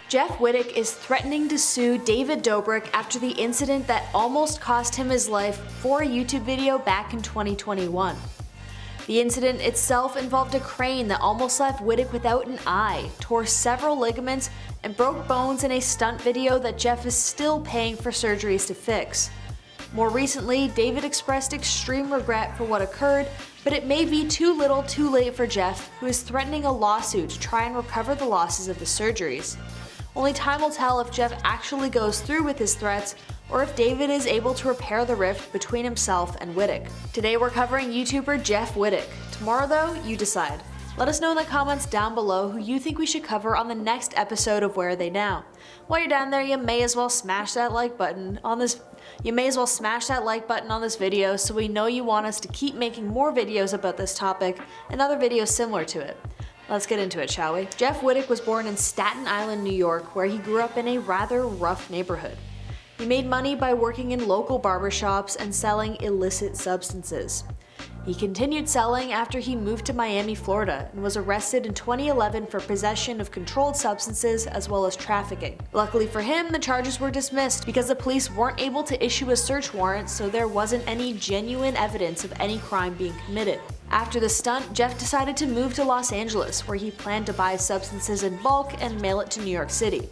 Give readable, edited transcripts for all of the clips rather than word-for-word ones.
Jeff Wittek is threatening to sue David Dobrik after the incident that almost cost him his life for a YouTube video back in 2021. The incident itself involved a crane that almost left Wittek without an eye, tore several ligaments, and broke bones in a stunt video that Jeff is still paying for surgeries to fix. More recently, David expressed extreme regret for what occurred, but it may be too little too late for Jeff, who is threatening a lawsuit to try and recover the losses of the surgeries. Only time will tell if Jeff actually goes through with his threats, or if David is able to repair the rift between himself and Wittek. Today we're covering YouTuber Jeff Wittek. Tomorrow though, you decide. Let us know in the comments down below who you think we should cover on the next episode of Where Are They Now. While you're down there, you may as well smash that like button on this video so we know you want us to keep making more videos about this topic and other videos similar to it. Let's get into it, shall we? Jeff Wittek was born in Staten Island, New York, where he grew up in a rather rough neighborhood. He made money by working in local barbershops and selling illicit substances. He continued selling after he moved to Miami, Florida, and was arrested in 2011 for possession of controlled substances as well as trafficking. Luckily for him, the charges were dismissed because the police weren't able to issue a search warrant, so there wasn't any genuine evidence of any crime being committed. After the stunt, Jeff decided to move to Los Angeles, where he planned to buy substances in bulk and mail it to New York City.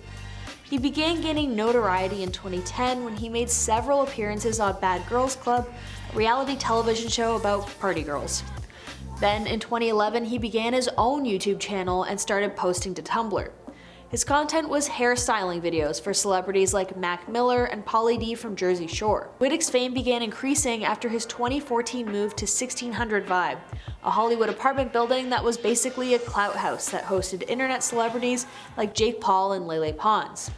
He began gaining notoriety in 2010 when he made several appearances on Bad Girls Club, a reality television show about party girls. Then in 2011 he began his own YouTube channel and started posting to Tumblr. His content was hairstyling videos for celebrities like Mac Miller and Pauly D from Jersey Shore. Wittek's fame began increasing after his 2014 move to 1600 Vibe, a Hollywood apartment building that was basically a clout house that hosted internet celebrities like Jake Paul and Lele Pons.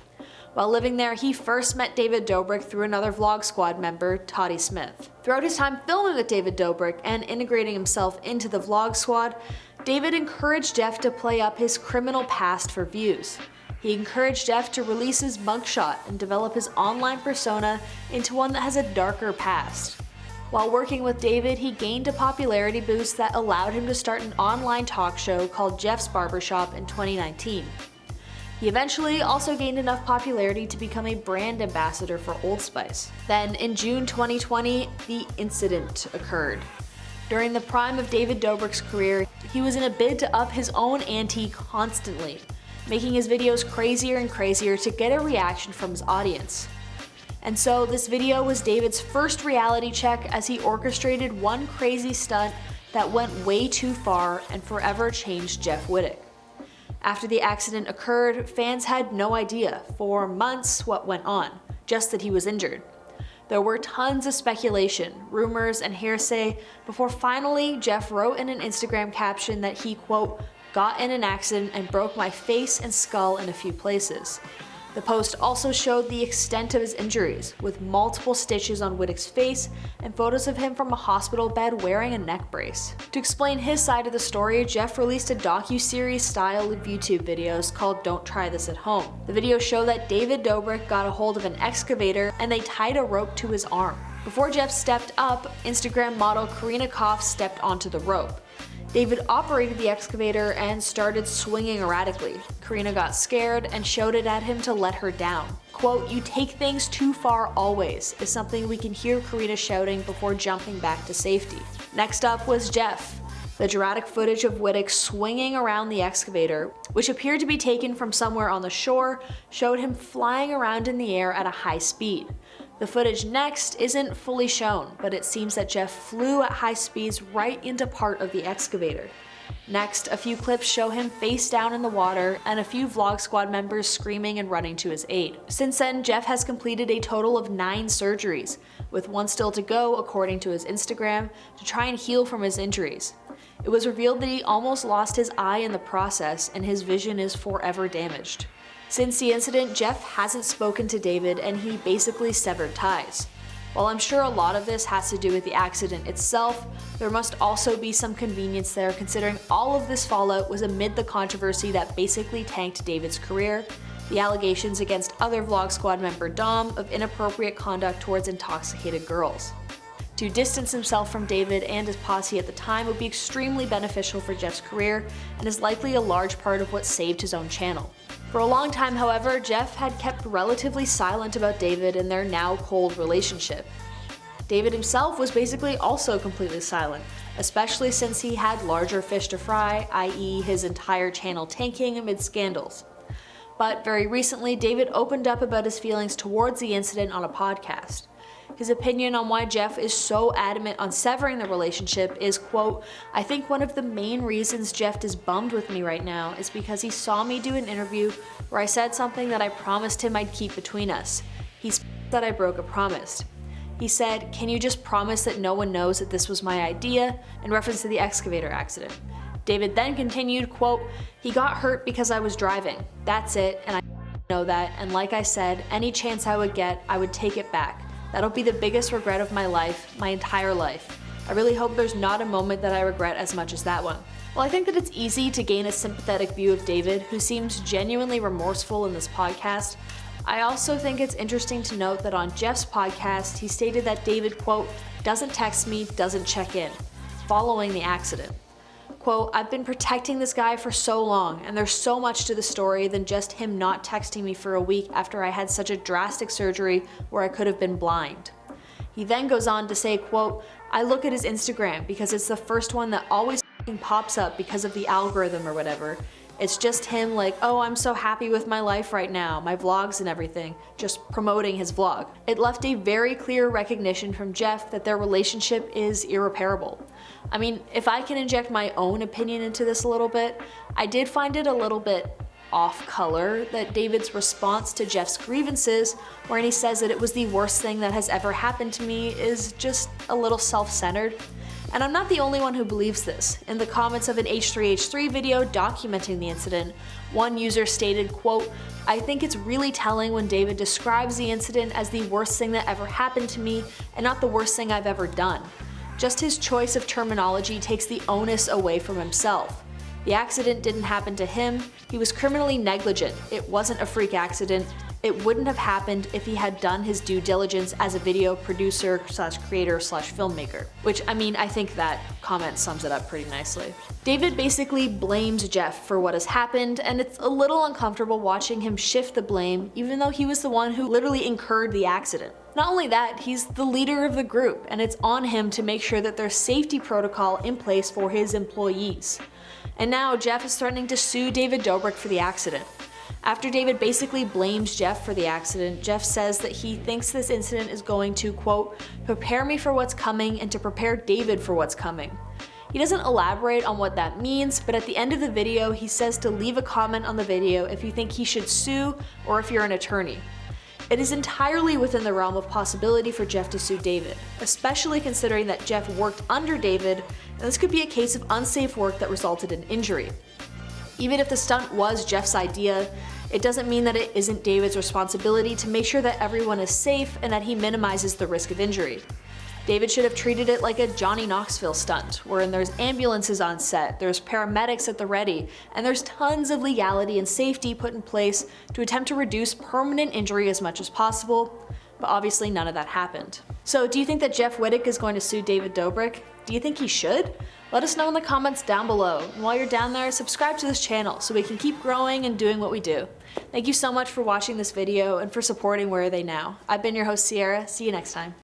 While living there, he first met David Dobrik through another Vlog Squad member, Toddy Smith. Throughout his time filming with David Dobrik and integrating himself into the Vlog Squad, David encouraged Jeff to play up his criminal past for views. He encouraged Jeff to release his mugshot and develop his online persona into one that has a darker past. While working with David, he gained a popularity boost that allowed him to start an online talk show called Jeff's Barbershop in 2019. He eventually also gained enough popularity to become a brand ambassador for Old Spice. Then, in June 2020, the incident occurred. During the prime of David Dobrik's career, he was in a bid to up his own ante constantly, making his videos crazier and crazier to get a reaction from his audience. And so this video was David's first reality check as he orchestrated one crazy stunt that went way too far and forever changed Jeff Wittek. After the accident occurred, fans had no idea for months what went on, just that he was injured. There were tons of speculation, rumors, and hearsay before finally Jeff wrote in an Instagram caption that he, quote, got in an accident and broke my face and skull in a few places. The post also showed the extent of his injuries, with multiple stitches on Wittek's face and photos of him from a hospital bed wearing a neck brace. To explain his side of the story, Jeff released a docu-series style of YouTube videos called Don't Try This at Home. The videos show that David Dobrik got a hold of an excavator and they tied a rope to his arm. Before Jeff stepped up, Instagram model Karina Koff stepped onto the rope. David operated the excavator and started swinging erratically. Karina got scared and showed it at him to let her down. Quote, "You take things too far always," is something we can hear Karina shouting before jumping back to safety. Next up was Jeff. The dramatic footage of Wittek swinging around the excavator, which appeared to be taken from somewhere on the shore, showed him flying around in the air at a high speed. The footage next isn't fully shown, but it seems that Jeff flew at high speeds right into part of the excavator. Next, a few clips show him face down in the water and a few Vlog Squad members screaming and running to his aid. Since then, Jeff has completed a total of 9 surgeries, with one still to go according to his Instagram, to try and heal from his injuries. It was revealed that he almost lost his eye in the process and his vision is forever damaged. Since the incident, Jeff hasn't spoken to David and he basically severed ties. While I'm sure a lot of this has to do with the accident itself, there must also be some convenience there considering all of this fallout was amid the controversy that basically tanked David's career, the allegations against other Vlog Squad member Dom of inappropriate conduct towards intoxicated girls. To distance himself from David and his posse at the time would be extremely beneficial for Jeff's career and is likely a large part of what saved his own channel. For a long time, however, Jeff had kept relatively silent about David and their now cold relationship. David himself was basically also completely silent, especially since he had larger fish to fry, i.e. his entire channel tanking amid scandals. But very recently, David opened up about his feelings towards the incident on a podcast. His opinion on why Jeff is so adamant on severing the relationship is, quote, "I think one of the main reasons Jeff is bummed with me right now is because he saw me do an interview where I said something that I promised him I'd keep between us. He's that I broke a promise. He said, 'Can you just promise that no one knows that this was my idea?' in reference to the excavator accident. David then continued, quote, "He got hurt because I was driving. That's it, and I know that, and like I said, any chance I would get, I would take it back. That'll be the biggest regret of my life, my entire life. I really hope there's not a moment that I regret as much as that one." Well, I think that it's easy to gain a sympathetic view of David, who seems genuinely remorseful in this podcast. I also think it's interesting to note that on Jeff's podcast, he stated that David, quote, "doesn't text me, doesn't check in," following the accident. Quote, "I've been protecting this guy for so long, and there's so much to the story than just him not texting me for a week after I had such a drastic surgery where I could have been blind." He then goes on to say, quote, "I look at his Instagram because it's the first one that always pops up because of the algorithm or whatever. It's just him like, oh, I'm so happy with my life right now, my vlogs and everything, just promoting his vlog." It left a very clear recognition from Jeff that their relationship is irreparable. I mean, if I can inject my own opinion into this a little bit, I did find it a little bit off color that David's response to Jeff's grievances, wherein he says that it was the worst thing that has ever happened to me, is just a little self-centered. And I'm not the only one who believes this. In the comments of an H3H3 video documenting the incident, one user stated, quote, "I think it's really telling when David describes the incident as the worst thing that ever happened to me and not the worst thing I've ever done. Just his choice of terminology takes the onus away from himself. The accident didn't happen to him. He was criminally negligent. It wasn't a freak accident. It wouldn't have happened if he had done his due diligence as a video producer / creator / filmmaker." Which, I mean, I think that comment sums it up pretty nicely. David basically blames Jeff for what has happened, and it's a little uncomfortable watching him shift the blame, even though he was the one who literally incurred the accident. Not only that, he's the leader of the group, and it's on him to make sure that there's safety protocol in place for his employees. And now Jeff is threatening to sue David Dobrik for the accident. After David basically blames Jeff for the accident, Jeff says that he thinks this incident is going to, quote, "prepare me for what's coming and to prepare David for what's coming." He doesn't elaborate on what that means, but at the end of the video, he says to leave a comment on the video if you think he should sue or if you're an attorney. It is entirely within the realm of possibility for Jeff to sue David, especially considering that Jeff worked under David, and this could be a case of unsafe work that resulted in injury. Even if the stunt was Jeff's idea, it doesn't mean that it isn't David's responsibility to make sure that everyone is safe and that he minimizes the risk of injury. David should have treated it like a Johnny Knoxville stunt, wherein there's ambulances on set, there's paramedics at the ready, and there's tons of legality and safety put in place to attempt to reduce permanent injury as much as possible, but obviously none of that happened. So do you think that Jeff Wittek is going to sue David Dobrik? Do you think he should? Let us know in the comments down below. And while you're down there, subscribe to this channel so we can keep growing and doing what we do. Thank you so much for watching this video and for supporting Where Are They Now? I've been your host, Sierra. See you next time.